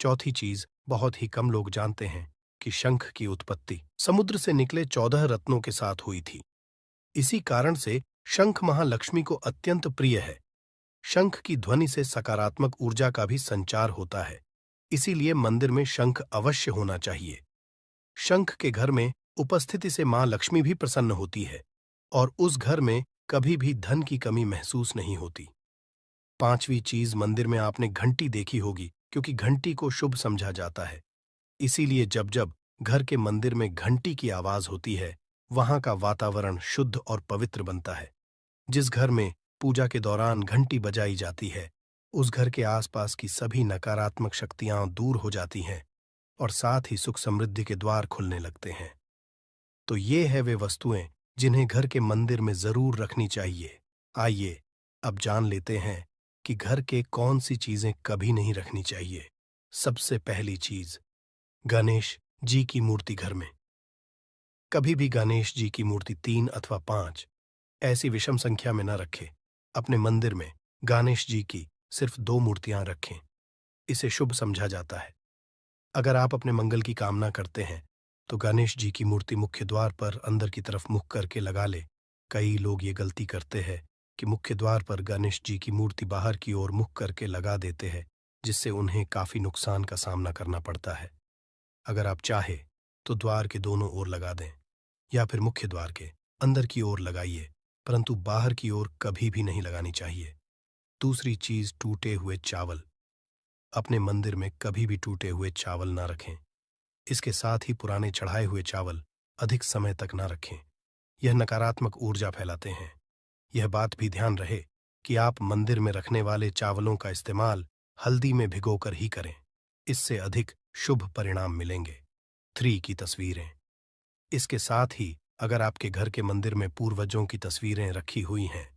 चौथी चीज, बहुत ही कम लोग जानते हैं कि शंख की उत्पत्ति समुद्र से निकले 14 रत्नों के साथ हुई थी। इसी कारण से शंख महालक्ष्मी को अत्यंत प्रिय है। शंख की ध्वनि से सकारात्मक ऊर्जा का भी संचार होता है, इसीलिए मंदिर में शंख अवश्य होना चाहिए। शंख के घर में उपस्थिति से मां लक्ष्मी भी प्रसन्न होती है और उस घर में कभी भी धन की कमी महसूस नहीं होती। पांचवी चीज, मंदिर में आपने घंटी देखी होगी, क्योंकि घंटी को शुभ समझा जाता है। इसीलिए जब जब घर के मंदिर में घंटी की आवाज होती है वहां का वातावरण शुद्ध और पवित्र बनता है। जिस घर में पूजा के दौरान घंटी बजाई जाती है उस घर के आसपास की सभी नकारात्मक शक्तियां दूर हो जाती हैं और साथ ही सुख समृद्धि के द्वार खुलने लगते हैं। तो ये है वे वस्तुएं जिन्हें घर के मंदिर में जरूर रखनी चाहिए। आइए अब जान लेते हैं कि घर के कौन सी चीजें कभी नहीं रखनी चाहिए। सबसे पहली चीज, गणेश जी की मूर्ति घर में। कभी भी गणेश जी की मूर्ति 3 अथवा 5 ऐसी विषम संख्या में न रखें। अपने मंदिर में गणेश जी की सिर्फ 2 मूर्तियां रखें, इसे शुभ समझा जाता है। अगर आप अपने मंगल की कामना करते हैं तो गणेश जी की मूर्ति मुख्य द्वार पर अंदर की तरफ मुख करके लगा ले। कई लोग ये गलती करते हैं कि मुख्य द्वार पर गणेश जी की मूर्ति बाहर की ओर मुख करके लगा देते हैं, जिससे उन्हें काफी नुकसान का सामना करना पड़ता है। अगर आप चाहे तो द्वार के दोनों ओर लगा दें या फिर मुख्य द्वार के अंदर की ओर लगाइए, परंतु बाहर की ओर कभी भी नहीं लगानी चाहिए। दूसरी चीज, टूटे हुए चावल। अपने मंदिर में कभी भी टूटे हुए चावल ना रखें। इसके साथ ही पुराने चढ़ाए हुए चावल अधिक समय तक ना रखें। यह नकारात्मक ऊर्जा फैलाते हैं। यह बात भी ध्यान रहे कि आप मंदिर में रखने वाले चावलों का इस्तेमाल हल्दी में भिगोकर ही करें। इससे अधिक शुभ परिणाम मिलेंगे। 3 की तस्वीरें। इसके साथ ही अगर आपके घर के मंदिर में पूर्वजों की तस्वीरें रखी हुई हैं,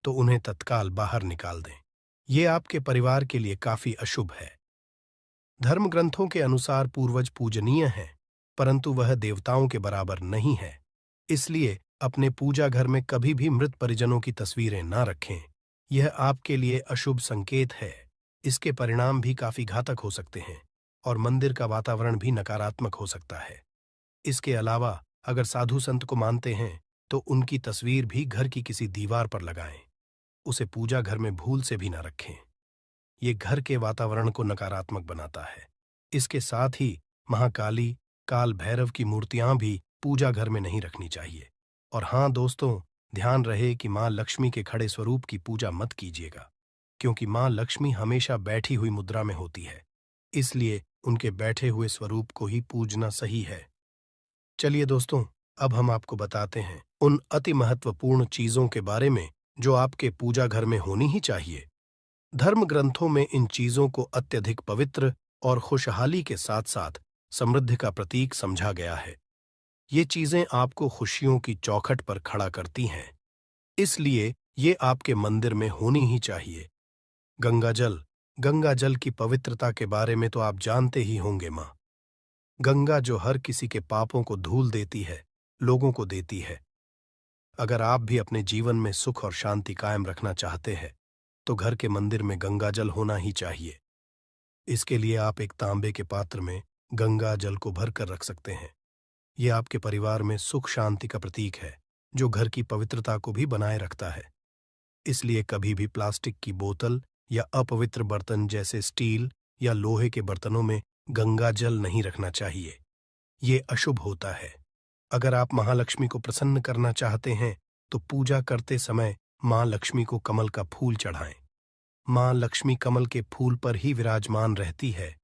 तो उन्हें तत्काल बाहर निकाल दें। ये आपके परिवार के लिए काफी अशुभ है। धर्म ग्रंथों के अनुसार पूर्वज पूजनीय हैं, परंतु वह देवताओं के बराबर नहीं है। इसलिए अपने पूजा घर में कभी भी मृत परिजनों की तस्वीरें ना रखें। यह आपके लिए अशुभ संकेत है। इसके परिणाम भी काफी घातक हो सकते हैं और मंदिर का वातावरण भी नकारात्मक हो सकता है। इसके अलावा अगर साधु संत को मानते हैं तो उनकी तस्वीर भी घर की किसी दीवार पर लगाएं। उसे पूजा घर में भूल से भी ना रखें। ये घर के वातावरण को नकारात्मक बनाता है। इसके साथ ही महाकाली, काल भैरव की मूर्तियां भी पूजा घर में नहीं रखनी चाहिए। और हाँ दोस्तों, ध्यान रहे कि मां लक्ष्मी के खड़े स्वरूप की पूजा मत कीजिएगा, क्योंकि मां लक्ष्मी हमेशा बैठी हुई मुद्रा में होती है। इसलिए उनके बैठे हुए स्वरूप को ही पूजना सही है। चलिए दोस्तों, अब हम आपको बताते हैं उन अति महत्वपूर्ण चीजों के बारे में जो आपके पूजा घर में होनी ही चाहिए। धर्म ग्रंथों में इन चीजों को अत्यधिक पवित्र और खुशहाली के साथ साथ समृद्धि का प्रतीक समझा गया है। ये चीजें आपको खुशियों की चौखट पर खड़ा करती हैं, इसलिए ये आपके मंदिर में होनी ही चाहिए। गंगा जल की पवित्रता के बारे में तो आप जानते ही होंगे। मां गंगा जो हर किसी के पापों को धूल देती है, लोगों को देती है। अगर आप भी अपने जीवन में सुख और शांति कायम रखना चाहते हैं तो घर के मंदिर में गंगा जल होना ही चाहिए। इसके लिए आप एक तांबे के पात्र में गंगा जल को भर कर रख सकते हैं। यह आपके परिवार में सुख शांति का प्रतीक है, जो घर की पवित्रता को भी बनाए रखता है। इसलिए कभी भी प्लास्टिक की बोतल या अपवित्र बर्तन जैसे स्टील या लोहे के बर्तनों में गंगा जल नहीं रखना चाहिए। ये अशुभ होता है। अगर आप महालक्ष्मी को प्रसन्न करना चाहते हैं तो पूजा करते समय मां लक्ष्मी को कमल का फूल चढ़ाएं। मां लक्ष्मी कमल के फूल पर ही विराजमान रहती है,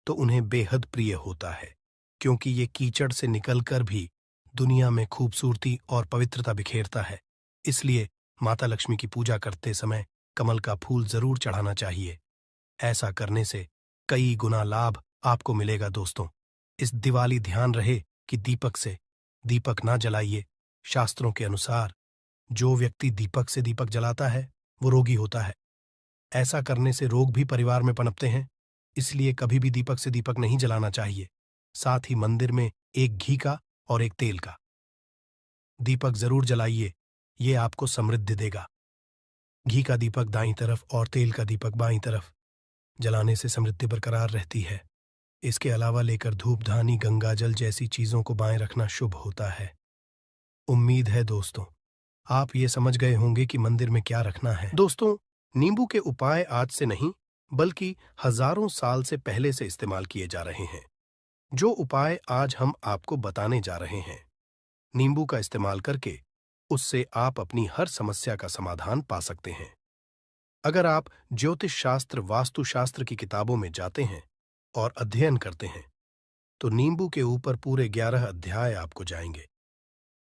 तो उन्हें बेहद प्रिय होता है, क्योंकि ये कीचड़ से निकलकर भी दुनिया में खूबसूरती और पवित्रता बिखेरता है। इसलिए माता लक्ष्मी की पूजा करते समय कमल का फूल जरूर चढ़ाना चाहिए। ऐसा करने से कई गुना लाभ आपको मिलेगा दोस्तों। इस दिवाली ध्यान रहे कि दीपक से दीपक ना जलाइए। शास्त्रों के अनुसार जो व्यक्ति दीपक से दीपक जलाता है वो रोगी होता है। ऐसा करने से रोग भी परिवार में पनपते हैं। इसलिए कभी भी दीपक से दीपक नहीं जलाना चाहिए। साथ ही मंदिर में एक घी का और एक तेल का दीपक जरूर जलाइए। ये आपको समृद्धि देगा। घी का दीपक दाईं तरफ और तेल का दीपक बाईं तरफ जलाने से समृद्धि बरकरार रहती है। इसके अलावा लेकर धूप धानी गंगा जल जैसी चीजों को बाएं रखना शुभ होता है। उम्मीद है दोस्तों आप ये समझ गए होंगे कि मंदिर में क्या रखना है। दोस्तों, नींबू के उपाय आज से नहीं बल्कि हजारों साल से पहले से इस्तेमाल किए जा रहे हैं। जो उपाय आज हम आपको बताने जा रहे हैं, नींबू का इस्तेमाल करके उससे आप अपनी हर समस्या का समाधान पा सकते हैं। अगर आप ज्योतिष शास्त्र, वास्तु शास्त्र की किताबों में जाते हैं और अध्ययन करते हैं तो नींबू के ऊपर पूरे 11 अध्याय आपको जाएंगे,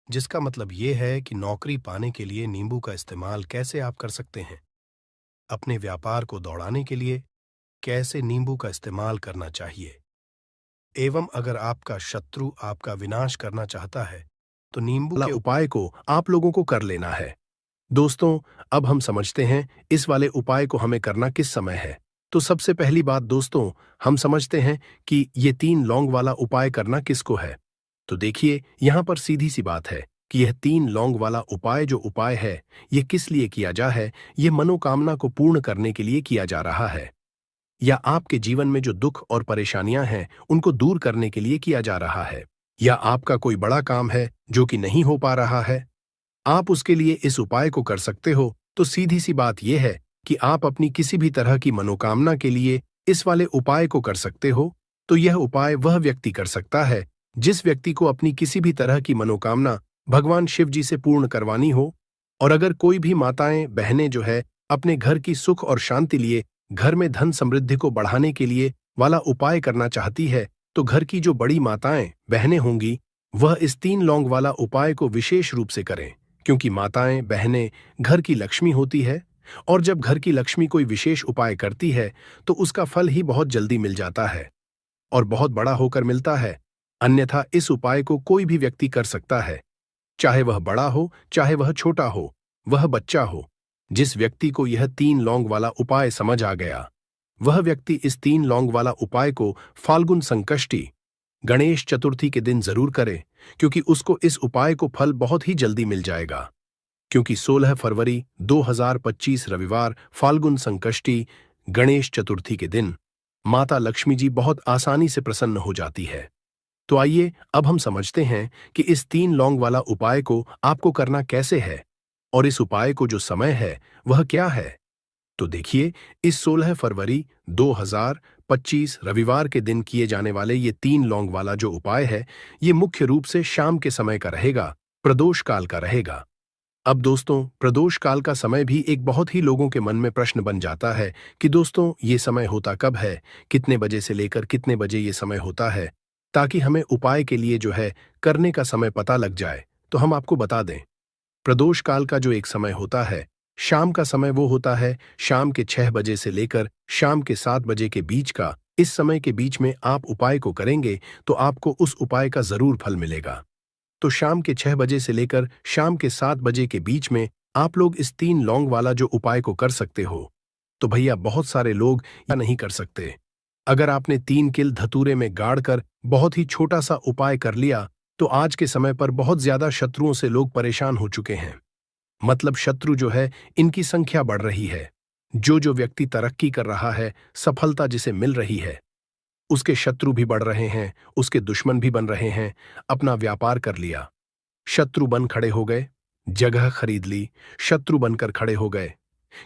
जिसका मतलब यह है कि नौकरी पाने के लिए नींबू का इस्तेमाल कैसे आप कर सकते हैं, अपने व्यापार को दौड़ाने के लिए कैसे नींबू का इस्तेमाल करना चाहिए, एवं अगर आपका शत्रु आपका विनाश करना चाहता है तो नींबू के उपाय को आप लोगों को कर लेना है। दोस्तों, अब हम समझते हैं इस वाले उपाय को हमें करना किस समय है। तो सबसे पहली बात दोस्तों, हम समझते हैं कि ये 3 लौंग वाला उपाय करना किसको है। तो देखिए, यहां पर सीधी सी बात है कि यह 3 लौंग वाला उपाय जो उपाय है, ये किस लिए किया जा है। ये मनोकामना को पूर्ण करने के लिए किया जा रहा है, या आपके जीवन में जो दुख और परेशानियां हैं उनको दूर करने के लिए किया जा रहा है, या आपका कोई बड़ा काम है जो कि नहीं हो पा रहा है, आप उसके लिए इस उपाय को कर सकते हो। तो सीधी सी बात यह है कि आप अपनी किसी भी तरह की मनोकामना के लिए इस वाले उपाय को कर सकते हो, तो यह उपाय वह व्यक्ति कर सकता है जिस व्यक्ति को अपनी किसी भी तरह की मनोकामना भगवान शिव जी से पूर्ण करवानी हो। और अगर कोई भी माताएं बहनें जो है अपने घर की सुख और शांति लिए, घर में धन समृद्धि को बढ़ाने के लिए वाला उपाय करना चाहती है, तो घर की जो बड़ी माताएं बहनें होंगी वह इस 3 लौंग वाला उपाय को विशेष रूप से करें, क्योंकि माताएं बहनें घर की लक्ष्मी होती है। और जब घर की लक्ष्मी कोई विशेष उपाय करती है तो उसका फल ही बहुत जल्दी मिल जाता है और बहुत बड़ा होकर मिलता है। अन्यथा इस उपाय को कोई भी व्यक्ति कर सकता है, चाहे वह बड़ा हो चाहे वह छोटा हो, वह बच्चा हो। जिस व्यक्ति को यह 3 लौंग वाला उपाय समझ आ गया, वह व्यक्ति इस 3 लौंग वाला उपाय को फाल्गुन संकष्टी गणेश चतुर्थी के दिन जरूर करे, क्योंकि उसको इस उपाय को फल बहुत ही जल्दी मिल जाएगा। क्योंकि 16 फरवरी 2025 रविवार फाल्गुन संकष्टी गणेश चतुर्थी के दिन माता लक्ष्मी जी बहुत आसानी से प्रसन्न हो जाती है। तो आइए अब हम समझते हैं कि इस 3 लौंग वाला उपाय को आपको करना कैसे है और इस उपाय को जो समय है वह क्या है। तो देखिए, इस 16 फरवरी 2025 रविवार के दिन किए जाने वाले ये 3 लौंग वाला जो उपाय है, ये मुख्य रूप से शाम के समय का रहेगा, प्रदोष काल का रहेगा। अब दोस्तों, प्रदोष काल का समय भी एक बहुत ही लोगों के मन में प्रश्न बन जाता है कि दोस्तों ये समय होता कब है, कितने बजे से लेकर कितने बजे ये समय होता है, ताकि हमें उपाय के लिए जो है करने का समय पता लग जाए। तो हम आपको बता दें, प्रदोष काल का जो एक समय होता है, शाम का समय, वो होता है शाम के 6 बजे से लेकर शाम के 7 बजे के बीच का। इस समय के बीच में आप उपाय को करेंगे तो आपको उस उपाय का जरूर फल मिलेगा। तो शाम के 6 बजे से लेकर शाम के 7 बजे के बीच में आप लोग इस 3 लौंग वाला जो उपाय को कर सकते हो। तो भैया, बहुत सारे लोग या नहीं कर सकते। अगर आपने 3 किल धतूरे में गाड़कर बहुत ही छोटा सा उपाय कर लिया, तो आज के समय पर बहुत ज्यादा शत्रुओं से लोग परेशान हो चुके हैं। मतलब शत्रु जो है, इनकी संख्या बढ़ रही है। जो व्यक्ति तरक्की कर रहा है, सफलता जिसे मिल रही है, उसके शत्रु भी बढ़ रहे हैं, उसके दुश्मन भी बन रहे हैं। अपना व्यापार कर लिया, शत्रु बन खड़े हो गए, जगह खरीद ली, शत्रु बनकर खड़े हो गए।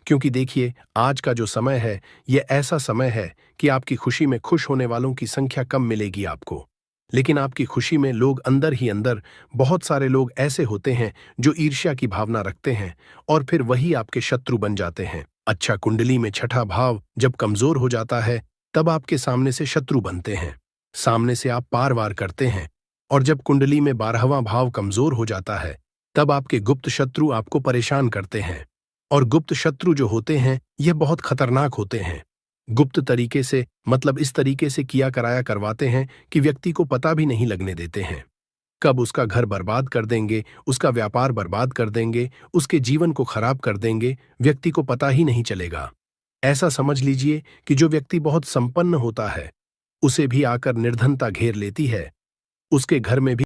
क्योंकि देखिए, आज का जो समय है, यह ऐसा समय है कि आपकी खुशी में खुश होने वालों की संख्या कम मिलेगी आपको। लेकिन आपकी खुशी में लोग अंदर ही अंदर, बहुत सारे लोग ऐसे होते हैं जो ईर्ष्या की भावना रखते हैं और फिर वही आपके शत्रु बन जाते हैं। अच्छा, कुंडली में 6ठा भाव जब कमजोर हो जाता है, तब आपके सामने से शत्रु बनते हैं, सामने से आप पार वार करते हैं। और जब कुंडली में 12वां भाव कमजोर हो जाता है, तब आपके गुप्त शत्रु आपको परेशान करते हैं। और गुप्त शत्रु जो होते हैं, यह बहुत खतरनाक होते हैं। गुप्त तरीके से, मतलब इस तरीके से किया कराया करवाते हैं कि व्यक्ति को पता भी नहीं लगने देते हैं। कब उसका घर बर्बाद कर देंगे, उसका व्यापार बर्बाद कर देंगे, उसके जीवन को खराब कर देंगे, व्यक्ति को पता ही नहीं चलेगा। ऐसा समझ लीजिए कि जो व्यक्ति बहुत संपन्न होता है, उसे भी आकर निर्धनता घेर लेती है, उसके घर में भी